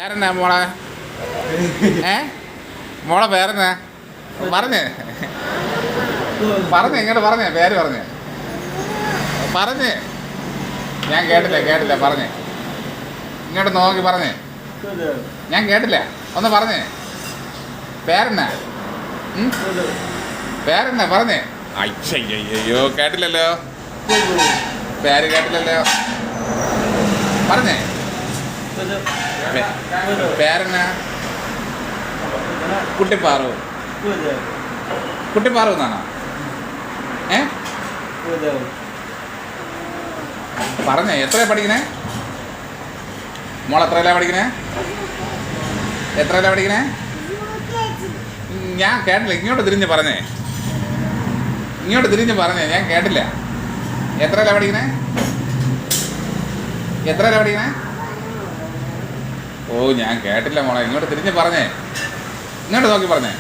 പേരെന്നാ മോളെ? മോളെ പേരെന്നാ? പറഞ്ഞേ ഇങ്ങോട്ട് പറഞ്ഞേ, പേര് പറഞ്ഞേ. ഞാൻ കേട്ടില്ല പറഞ്ഞേ. ഇങ്ങോട്ട് നോക്കി പറഞ്ഞേ. ഞാൻ കേട്ടില്ല, ഒന്ന് പറഞ്ഞേ. പേരെന്നാ പറഞ്ഞേ. അയ്യോ കേട്ടില്ലല്ലോ, പേര് കേട്ടില്ലല്ലോ. പറഞ്ഞേ പേരെന്നാ? കുട്ടിപ്പാറു എന്നാണോ? പറഞ്ഞേ. എത്രയാ പഠിക്കണേ മോൾ? എത്രയിലാ പഠിക്കണേ? ഞാൻ കേട്ടില്ല, ഇങ്ങോട്ട് തിരിഞ്ഞ് പറഞ്ഞേ. ഞാൻ കേട്ടില്ല. എത്രയിലാ പഠിക്കണേ? ഓ ഞാൻ കേട്ടില്ല മോളെ, ഇങ്ങോട്ട് തിരിഞ്ഞ് പറഞ്ഞേ. ഇങ്ങോട്ട് നോക്കി പറഞ്ഞേ.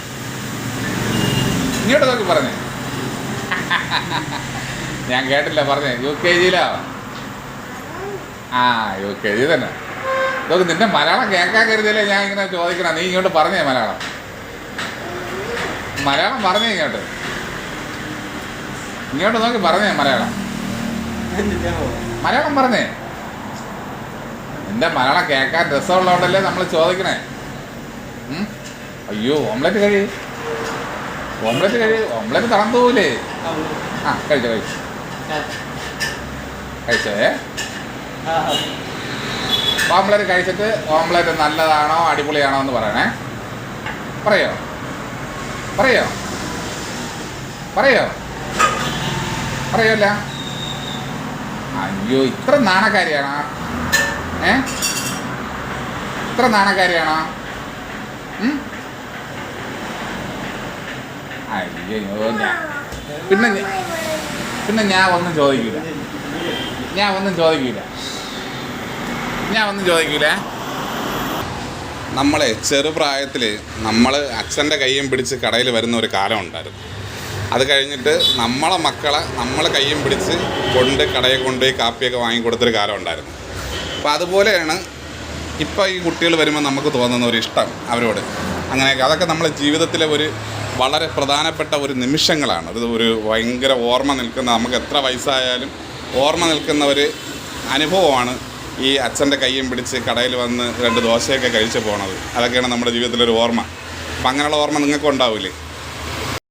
ഞാൻ കേട്ടില്ല പറഞ്ഞേ. UKG തന്നെ. ഇതൊക്കെ നിന്റെ മലയാളം കേൾക്കാൻ കരുതിയല്ലേ ഞാൻ ഇങ്ങനെ ചോദിക്കണം. നീ ഇങ്ങോട്ട് പറഞ്ഞേ മലയാളം പറഞ്ഞേ. ഇങ്ങോട്ട് നോക്കി പറഞ്ഞേ മലയാളം പറഞ്ഞേ. നിന്റെ മലയാളം കേൾക്കാൻ രസമുള്ളതുകൊണ്ടല്ലേ നമ്മൾ ചോദിക്കണേ. അയ്യോ ഓംലെറ്റ് കഴി. ഓംലെറ്റ് തളർന്നു പോവില്ലേ? കഴിച്ചേ. ഓംലെറ്റ് കഴിച്ചിട്ട് ഓംലെറ്റ് നല്ലതാണോ അടിപൊളിയാണോ എന്ന് പറയണേ. പറയോല്ല. അയ്യോ ഇത്ര നാണക്കാരിയാണോ? അയ്യോ പിന്നെ ഞാൻ ഒന്നും ചോദിക്കില്ല. നമ്മളെ ചെറുപ്രായത്തിൽ നമ്മൾ അച്ഛൻ്റെ കയ്യും പിടിച്ച് കടയിൽ വരുന്ന ഒരു കാലം ഉണ്ടായിരുന്നു. അത് കഴിഞ്ഞിട്ട് നമ്മളെ മക്കളെ നമ്മളെ കയ്യും പിടിച്ച് കടയിൽ കൊണ്ടുപോയി കാപ്പിയൊക്കെ വാങ്ങിക്കൊടുത്തൊരു കാലം ഉണ്ടായിരുന്നു. അപ്പോൾ അതുപോലെയാണ് ഇപ്പോൾ ഈ കുട്ടികൾ വരുമ്പോൾ നമുക്ക് തോന്നുന്ന ഒരു ഇഷ്ടം അവരോട്. അങ്ങനെയൊക്കെ അതൊക്കെ നമ്മുടെ ജീവിതത്തിലെ ഒരു വളരെ പ്രധാനപ്പെട്ട ഒരു നിമിഷങ്ങളാണ്. അത് ഒരു ഭയങ്കര ഓർമ്മ നിൽക്കുന്ന, നമുക്ക് എത്ര വയസ്സായാലും ഓർമ്മ നിൽക്കുന്ന ഒരു അനുഭവമാണ് ഈ അച്ഛൻ്റെ കയ്യും പിടിച്ച് കടയിൽ വന്ന് 2 ദോശയൊക്കെ കഴിച്ച് പോണത്. അതൊക്കെയാണ് നമ്മുടെ ജീവിതത്തിലൊരു ഓർമ്മ. അപ്പം അങ്ങനെയുള്ള ഓർമ്മ നിങ്ങൾക്ക് ഉണ്ടാവില്ലേ?